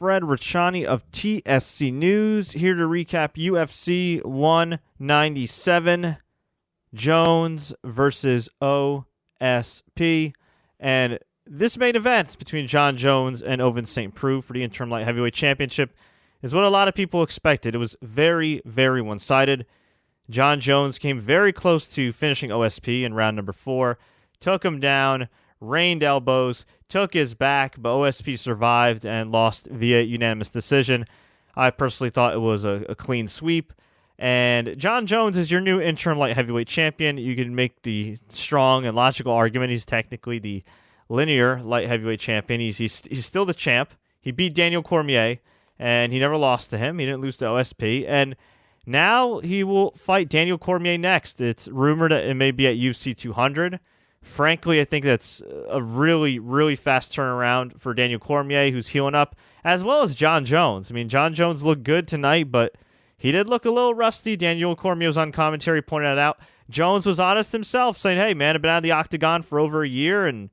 Fred Richani of TSC News, here to recap UFC 197, Jones versus OSP. And this main event between Jon Jones and Ovince St. Preux for the interim light heavyweight championship is what a lot of people expected. It was very, very one-sided. Jon Jones came very close to finishing OSP in round number 4, took him down, rained elbows, took his back, but OSP survived and lost via unanimous decision. I personally thought it was a clean sweep. And Jon Jones is your new interim light heavyweight champion. You can make the strong and logical argument he's technically the linear light heavyweight champion. He's still the champ. He beat Daniel Cormier, and he never lost to him. He didn't lose to OSP. And now he will fight Daniel Cormier next. It's rumored that it may be at UFC 200. Frankly, I think that's a really, really fast turnaround for Daniel Cormier, who's healing up, as well as Jon Jones. I mean, Jon Jones looked good tonight, but he did look a little rusty. Daniel Cormier was on commentary, pointing that out. Jones was honest himself, saying, hey, man, I've been out of the octagon for over a year, and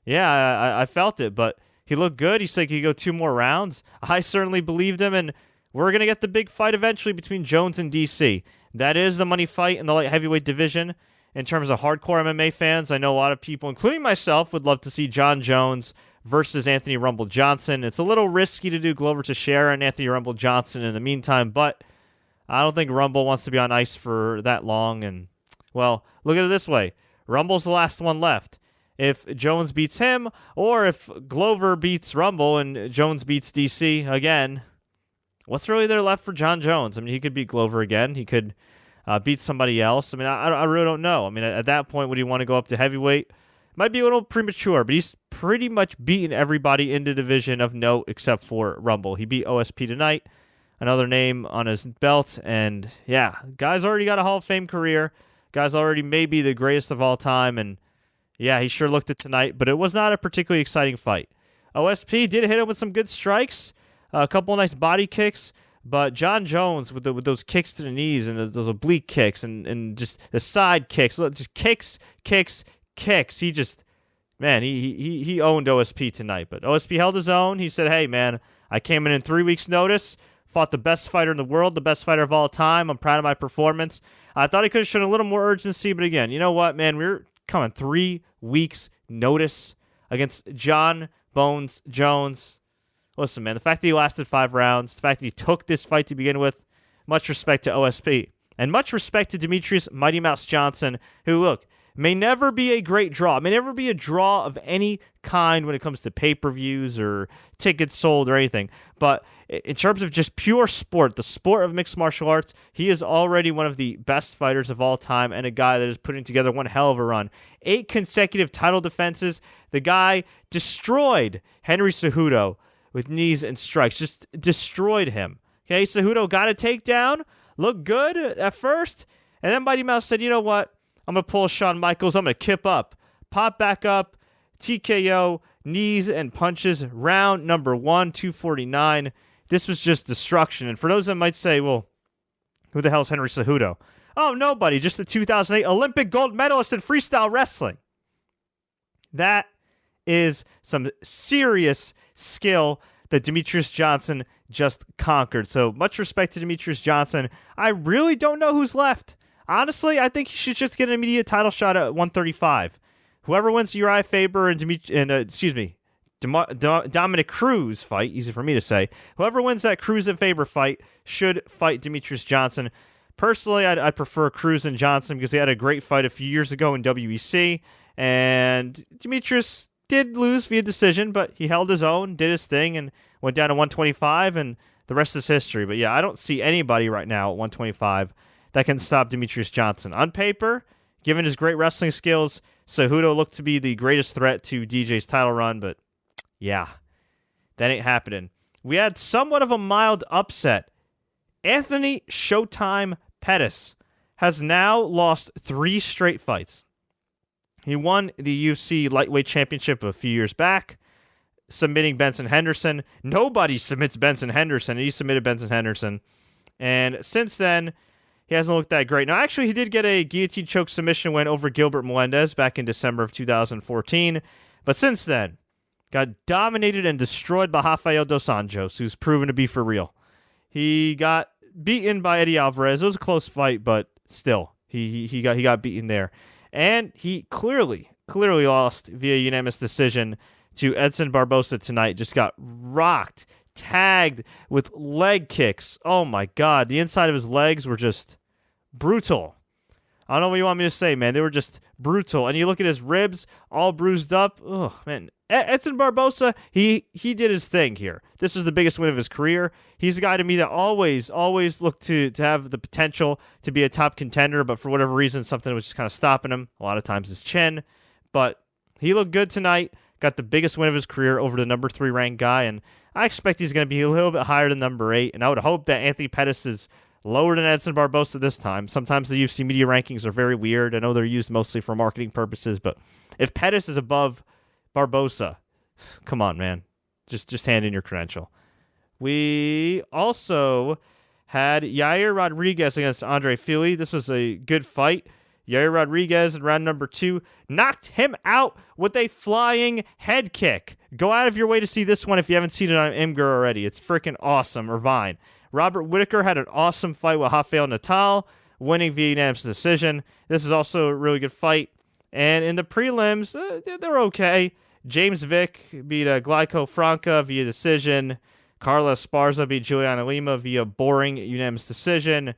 yeah, I felt it, but he looked good. He said he could go 2 more rounds. I certainly believed him, and we're going to get the big fight eventually between Jones and DC. That is the money fight in the light heavyweight division. In terms of hardcore MMA fans, I know a lot of people, including myself, would love to see Jon Jones versus Anthony Rumble Johnson. It's a little risky to do Glover Teixeira and Anthony Rumble Johnson in the meantime, but I don't think Rumble wants to be on ice for that long. And, well, look at it this way. Rumble's the last one left. If Jones beats him, or if Glover beats Rumble and Jones beats DC again, what's really there left for Jon Jones? I mean, he could beat Glover again. He could beat somebody else. I mean, I really don't know. I mean, at that point, would he want to go up to heavyweight? Might be a little premature, but he's pretty much beaten everybody in the division of note except for Rumble. He beat OSP tonight, another name on his belt, and yeah, guy's already got a Hall of Fame career. Guy's already maybe the greatest of all time, and yeah, he sure looked it tonight, but it was not a particularly exciting fight. OSP did hit him with some good strikes, a couple nice body kicks, but Jon Jones with those kicks to the knees and those oblique kicks and just the side kicks, just kicks. He just, man, he owned OSP tonight. But OSP held his own. He said, hey, man, I came in 3 weeks' notice, fought the best fighter in the world, the best fighter of all time. I'm proud of my performance. I thought he could have shown a little more urgency, but again, you know what, man, we're coming 3 weeks' notice against Jon Bones Jones. Listen, man, the fact that he lasted 5 rounds, the fact that he took this fight to begin with, much respect to OSP. And much respect to Demetrius Mighty Mouse Johnson, who, look, may never be a great draw. May never be a draw of any kind when it comes to pay-per-views or tickets sold or anything. But in terms of just pure sport, the sport of mixed martial arts, he is already one of the best fighters of all time and a guy that is putting together one hell of a run. 8 consecutive title defenses. The guy destroyed Henry Cejudo with knees and strikes. Just destroyed him. Okay, Cejudo got a takedown, looked good at first, and then Mighty Mouse said, you know what? I'm going to pull Shawn Michaels. I'm going to kip up, pop back up, TKO, knees and punches, round number 1, 249. This was just destruction. And for those that might say, well, who the hell is Henry Cejudo? Oh, nobody, just the 2008 Olympic gold medalist in freestyle wrestling. That is some serious skill that Demetrius Johnson just conquered. So much respect to Demetrius Johnson. I really don't know who's left. Honestly, I think he should just get an immediate title shot at 135. Whoever wins the Uriah Faber and Dominic Cruz fight, easy for me to say, whoever wins that Cruz and Faber fight should fight Demetrius Johnson. Personally, I prefer Cruz and Johnson because they had a great fight a few years ago in WEC, and Demetrius did lose via decision, but he held his own, did his thing, and went down to 125, and the rest is history. But yeah, I don't see anybody right now at 125 that can stop Demetrius Johnson. On paper, given his great wrestling skills, Cejudo looked to be the greatest threat to DJ's title run, but yeah, that ain't happening. We had somewhat of a mild upset. Anthony Showtime Pettis has now lost 3 straight fights. He won the UFC lightweight championship a few years back, submitting Benson Henderson. Nobody submits Benson Henderson, and he submitted Benson Henderson. And since then, he hasn't looked that great. Now, actually, he did get a guillotine choke submission win over Gilbert Melendez back in December of 2014. But since then, got dominated and destroyed by Rafael dos Anjos, who's proven to be for real. He got beaten by Eddie Alvarez. It was a close fight, but still, he got beaten there. And he clearly lost via unanimous decision to Edson Barbosa tonight. Just got rocked, tagged with leg kicks. Oh my God, the inside of his legs were just brutal. I don't know what you want me to say, man. They were just brutal. And you look at his ribs, all bruised up. Oh, man. Edson Barbosa, he did his thing here. This is the biggest win of his career. He's a guy to me that always looked to have the potential to be a top contender, but for whatever reason, something was just kind of stopping him. A lot of times his chin. But he looked good tonight. Got the biggest win of his career over the number 3 ranked guy, and I expect he's going to be a little bit higher than number 8, and I would hope that Anthony Pettis is lower than Edson Barbosa this time. Sometimes the UFC media rankings are very weird. I know they're used mostly for marketing purposes, but if Pettis is above Barbosa, come on, man. Just hand in your credential. We also had Yair Rodriguez against Andre Fili. This was a good fight. Yair Rodriguez in round number 2 knocked him out with a flying head kick. Go out of your way to see this one if you haven't seen it on Imgur already. It's freaking awesome, or Vine. Robert Whitaker had an awesome fight with Rafael Natal, winning via unanimous decision. This is also a really good fight. And in the prelims, they're okay. James Vick beat Glyco Franca via decision. Carla Esparza beat Juliana Lima via boring unanimous decision.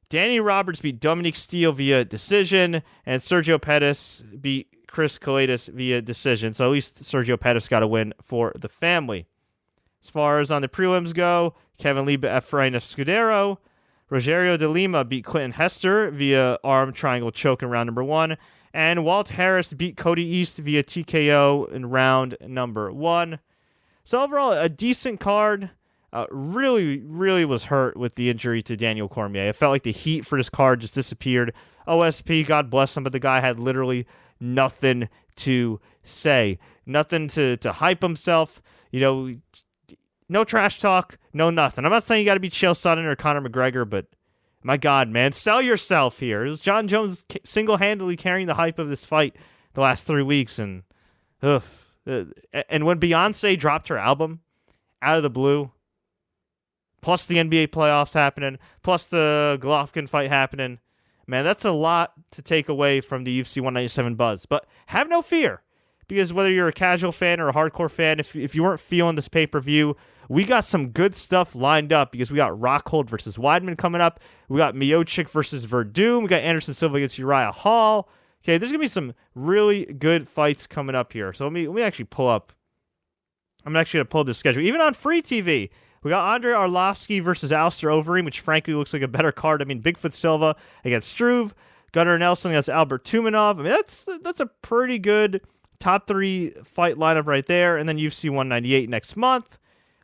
Danny Roberts beat Dominique Steele via decision. And Sergio Pettis beat Chris Kalidas via decision. So at least Sergio Pettis got a win for the family. As far as on the prelims go, Kevin Lee beat Efrain Escudero. Rogerio de Lima beat Clinton Hester via arm triangle choke in round number 1. And Walt Harris beat Cody East via TKO in round number 1. So overall, a decent card. Really was hurt with the injury to Daniel Cormier. I felt like the heat for this card just disappeared. OSP, God bless him, but the guy had literally nothing to say. Nothing to hype himself. You know, no trash talk, no nothing. I'm not saying you got to beat Chael Sonnen or Conor McGregor, but my God, man, sell yourself here. It was Jon Jones single-handedly carrying the hype of this fight the last 3 weeks, and when Beyonce dropped her album out of the blue, plus the NBA playoffs happening, plus the Golovkin fight happening, man, that's a lot to take away from the UFC 197 buzz. But have no fear, because whether you're a casual fan or a hardcore fan, if you weren't feeling this pay-per-view, we got some good stuff lined up, because we got Rockhold versus Weidman coming up. We got Miocic versus Verdum. We got Anderson Silva against Uriah Hall. Okay, there's going to be some really good fights coming up here. So let me actually pull up. I'm actually going to pull up the schedule. Even on free TV, we got Andrei Arlovsky versus Alistair Overeem, which frankly looks like a better card. I mean, Bigfoot Silva against Struve. Gunnar Nelson against Albert Tumanov. I mean, that's a pretty good top 3 fight lineup right there. And then UFC 198 next month,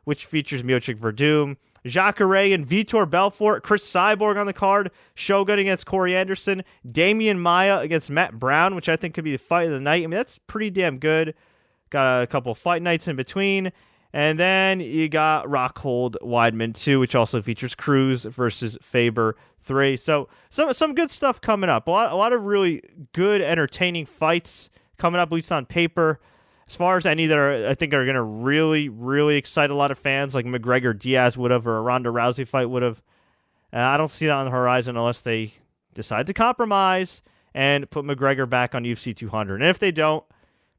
which features Miocic Verdum, Jacare and Vitor Belfort, Chris Cyborg on the card, Shogun against Corey Anderson, Damian Maia against Matt Brown, which I think could be the fight of the night. I mean, that's pretty damn good. Got a couple fight nights in between. And then you got Rockhold Weidman 2, which also features Cruz versus Faber 3. So some good stuff coming up. A lot of really good, entertaining fights coming up, at least on paper. As far as any that I think are going to really excite a lot of fans, like McGregor-Diaz would have, or a Ronda Rousey fight would have. I don't see that on the horizon unless they decide to compromise and put McGregor back on UFC 200. And if they don't,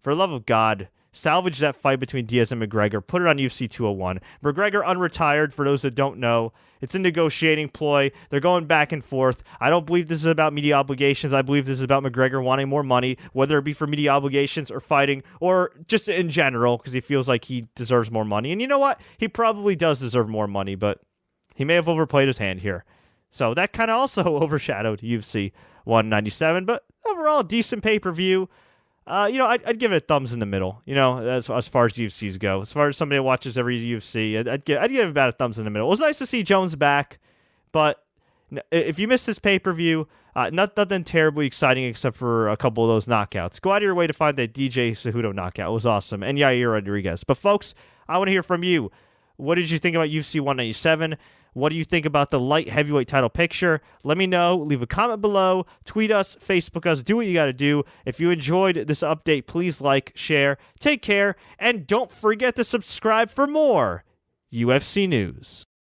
for the love of God, salvage that fight between Diaz and McGregor. Put it on UFC 201. McGregor unretired, for those that don't know. It's a negotiating ploy. They're going back and forth. I don't believe this is about media obligations. I believe this is about McGregor wanting more money, whether it be for media obligations or fighting, or just in general, because he feels like he deserves more money. And you know what? He probably does deserve more money, but he may have overplayed his hand here. So that kind of also overshadowed UFC 197. But overall, decent pay-per-view. I'd give it a thumbs in the middle, as far as UFCs go. As far as somebody that watches every UFC, I'd give it about a thumbs in the middle. It was nice to see Jones back, but if you missed this pay-per-view, nothing terribly exciting except for a couple of those knockouts. Go out of your way to find that DJ Cejudo knockout. It was awesome. And Yair Rodriguez. But folks, I want to hear from you. What did you think about UFC 197? What do you think about the light heavyweight title picture? Let me know. Leave a comment below. Tweet us, Facebook us. Do what you got to do. If you enjoyed this update, please like, share. Take care, and don't forget to subscribe for more UFC news.